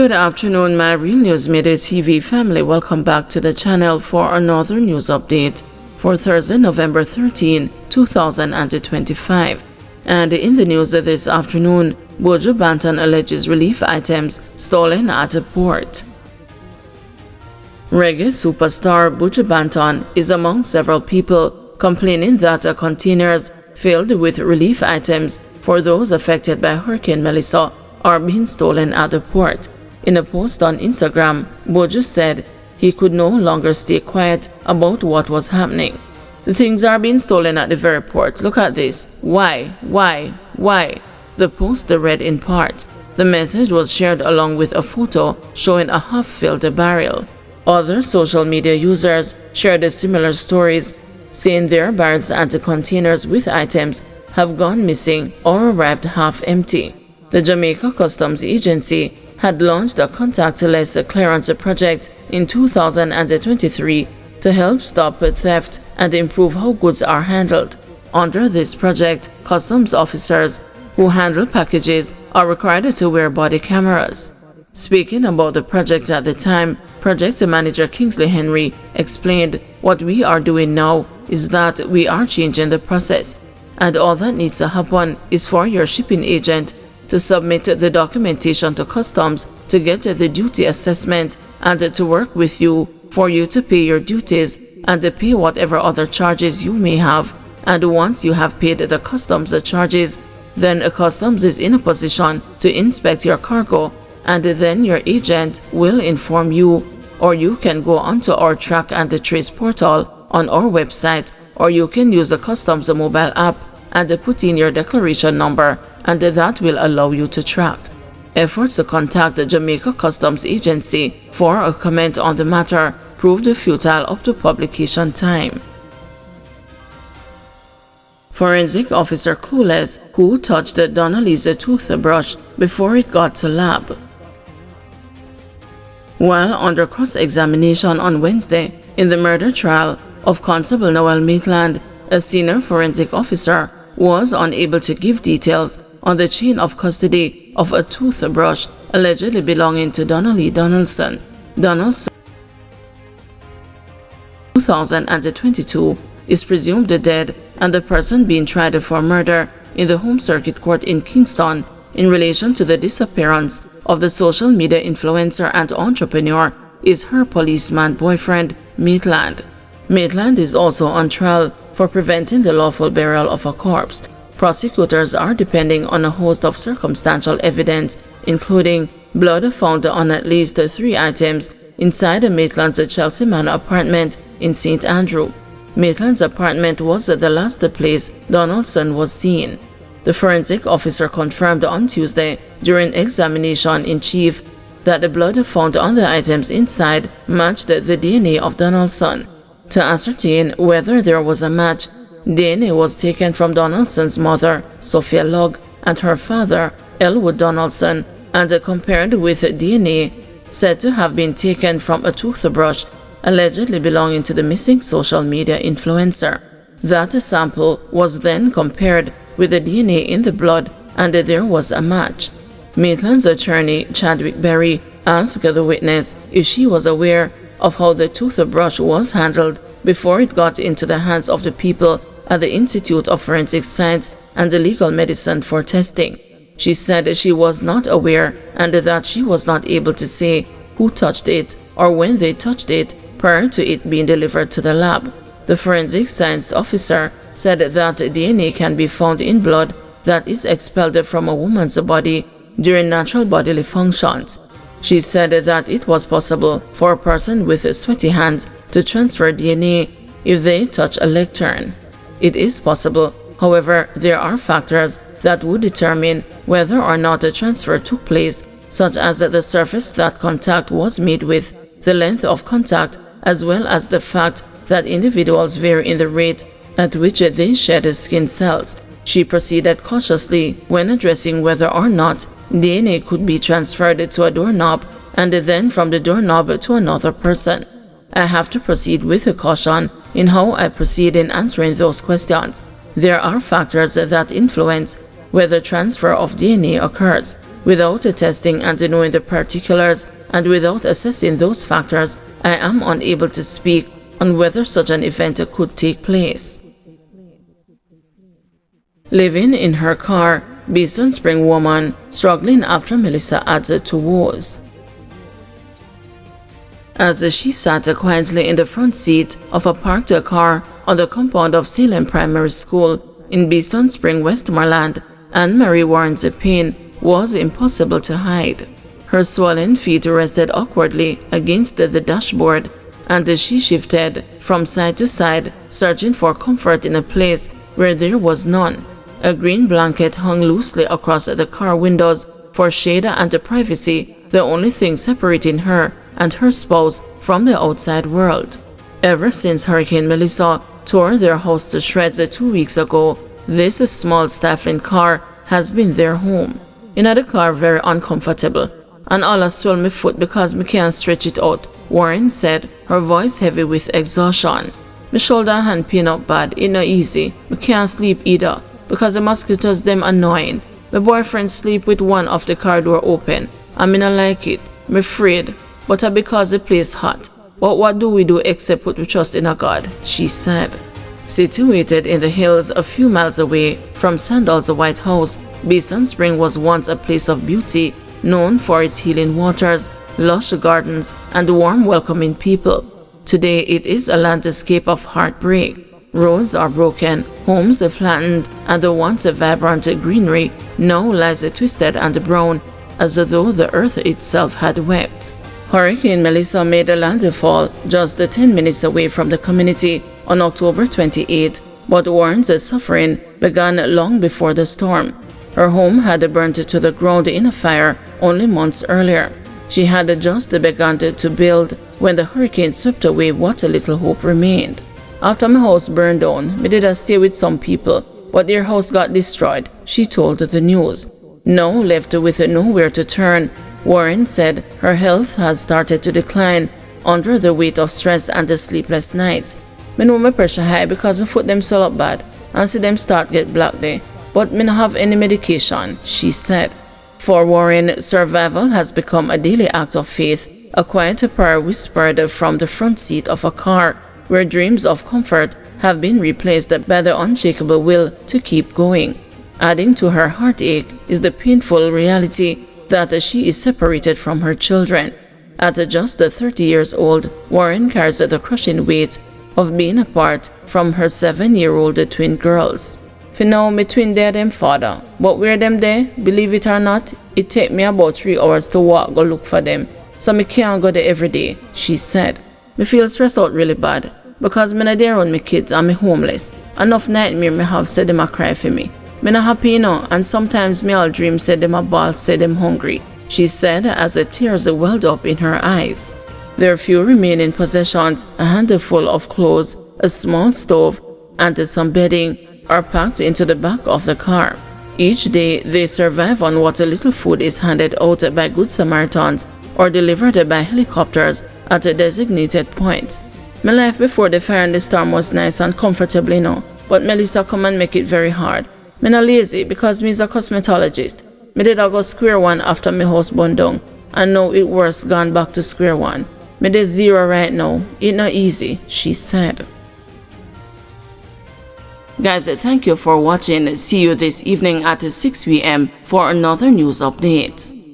Good afternoon, my Real News Midday TV family. Welcome back to the channel for another news update for Thursday, November 13, 2025. And in the news this afternoon, Buju Banton alleges relief items stolen at a port. Reggae superstar Buju Banton is among several people complaining that containers filled with relief items for those affected by Hurricane Melissa are being stolen at the port. In a post on Instagram, Buju said he could no longer stay quiet about what was happening. The things are being stolen at the very port. Look at this. Why? The post read in part. The message was shared along with a photo showing a half-filled barrel. Other social media users shared similar stories, saying their barrels and containers with items have gone missing or arrived half empty. The Jamaica Customs Agency had launched a contactless clearance project in 2023 to help stop theft and improve how goods are handled. Under this project, customs officers who handle packages are required to wear body cameras. Speaking about the project at the time, project manager Kingsley Henry explained, "What we are doing now is that we are changing the process, and all that needs to happen is for your shipping agent to submit the documentation to customs to get the duty assessment and to work with you for you to pay your duties and to pay whatever other charges you may have. And once you have paid the customs charges, then customs is in a position to inspect your cargo, and then your agent will inform you, or you can go onto our track and trace portal on our website, or you can use the customs mobile app and put in your declaration number, and that will allow you to track." Efforts to contact the Jamaica Customs Agency for a comment on the matter proved futile up to publication time. Forensic officer clueless who touched Donnelly's toothbrush before it got to lab. While under cross-examination on Wednesday in the murder trial of Constable Noel Maitland, a senior forensic officer was unable to give details on the chain of custody of a toothbrush allegedly belonging to Donnelly Donaldson. Donaldson, 2022, is presumed dead, and the person being tried for murder in the Home Circuit Court in Kingston in relation to the disappearance of the social media influencer and entrepreneur is her policeman boyfriend, Maitland. Maitland is also on trial for preventing the lawful burial of a corpse. Prosecutors are depending on a host of circumstantial evidence, including blood found on at least 3 items inside Maitland's Chelsea Manor apartment in St. Andrew. Maitland's apartment was the last place Donaldson was seen. The forensic officer confirmed on Tuesday during examination in chief that the blood found on the items inside matched the DNA of Donaldson. To ascertain whether there was a match, DNA was taken from Donaldson's mother, Sophia Logg, and her father, Elwood Donaldson, and compared with DNA said to have been taken from a toothbrush allegedly belonging to the missing social media influencer. That sample was then compared with the DNA in the blood, and there was a match. Maitland's attorney, Chadwick Berry, asked the witness if she was aware of how the toothbrush was handled before it got into the hands of the people at the Institute of Forensic Science and Legal Medicine for testing. She said she was not aware and that she was not able to say who touched it or when they touched it prior to it being delivered to the lab. The forensic science officer said that DNA can be found in blood that is expelled from a woman's body during natural bodily functions. She said that it was possible for a person with sweaty hands to transfer DNA if they touch a lectern. It is possible, however, there are factors that would determine whether or not a transfer took place, such as the surface that contact was made with, the length of contact, as well as the fact that individuals vary in the rate at which they shed skin cells. She proceeded cautiously when addressing whether or not DNA could be transferred to a doorknob and then from the doorknob to another person. "I have to proceed with caution in how I proceed in answering those questions. There are factors that influence whether transfer of DNA occurs. Without testing and knowing the particulars, and without assessing those factors, I am unable to speak on whether such an event could take place. Living in her car, Beeson Spring woman struggling after Melissa adds to woes. As she sat quietly in the front seat of a parked car on the compound of Salem Primary School in Beeson Spring, Westmoreland, Anne-Marie Warren's pain was impossible to hide. Her swollen feet rested awkwardly against the dashboard, and she shifted from side to side, searching for comfort in a place where there was none. A green blanket hung loosely across the car windows for shade and privacy, the only thing separating her and her spouse from the outside world. Ever since Hurricane Melissa tore their house to shreds 2 weeks ago, this small stifling car has been their home. In the car very uncomfortable, and all I swell my foot because me can't stretch it out, Warren said, her voice heavy with exhaustion. My shoulder and hand pain up bad, it not easy. Me can't sleep either, because the mosquitoes them annoying. My boyfriend sleep with one of the car door open, and me not like it. Me afraid, but because the place hot. But what do we do except put we trust in a God, she said. Situated in the hills a few miles away from Sandal's White House, Beeson Spring was once a place of beauty, known for its healing waters, lush gardens, and warm welcoming people. Today it is a landscape of heartbreak. Roads are broken, homes are flattened, and the once vibrant greenery now lies twisted and brown, as though the earth itself had wept. Hurricane Melissa made a landfall just 10 minutes away from the community on October 28, but Warren's suffering began long before the storm. Her home had burnt to the ground in a fire only months earlier. She had just begun to build when the hurricane swept away what little hope remained. After my house burned down, me did stay with some people, but their house got destroyed, she told the news. Now left with nowhere to turn, Warren said her health has started to decline under the weight of stress and the sleepless nights. Me know my pressure high because my foot them swell up bad and see them start get black there, but me not have any medication, she said. For Warren, survival has become a daily act of faith, a quiet prayer whispered from the front seat of a car, where dreams of comfort have been replaced by the unshakable will to keep going. Adding to her heartache is the painful reality that she is separated from her children. At just 30 years old, Warren carries the crushing weight of being apart from her 7-year-old twin girls. For now, my twin dead them father, but where them there, believe it or not, it take me about 3 hours to walk go look for them, so me can't go there every day, she said. Me feel stressed out really bad, because me not there around my kids and me homeless. Enough nightmare me have said them a cry for me. Me not happy you know, and sometimes me all dream said them a ball said them hungry, she said as the tears welled up in her eyes. Their few remaining possessions, a handful of clothes, a small stove, and some bedding, are packed into the back of the car. Each day, they survive on what a little food is handed out by Good Samaritans or delivered by helicopters at designated points. My life before the fire and the storm was nice and comfortable, you know, but Melissa come and make it very hard. Me not lazy because me is a cosmetologist. Me did go square one after my house burned down, and now it worse gone back to square one. Me dey zero right now. It not easy, she said. Guys, thank you for watching. See you this evening at 6 p.m. for another news update.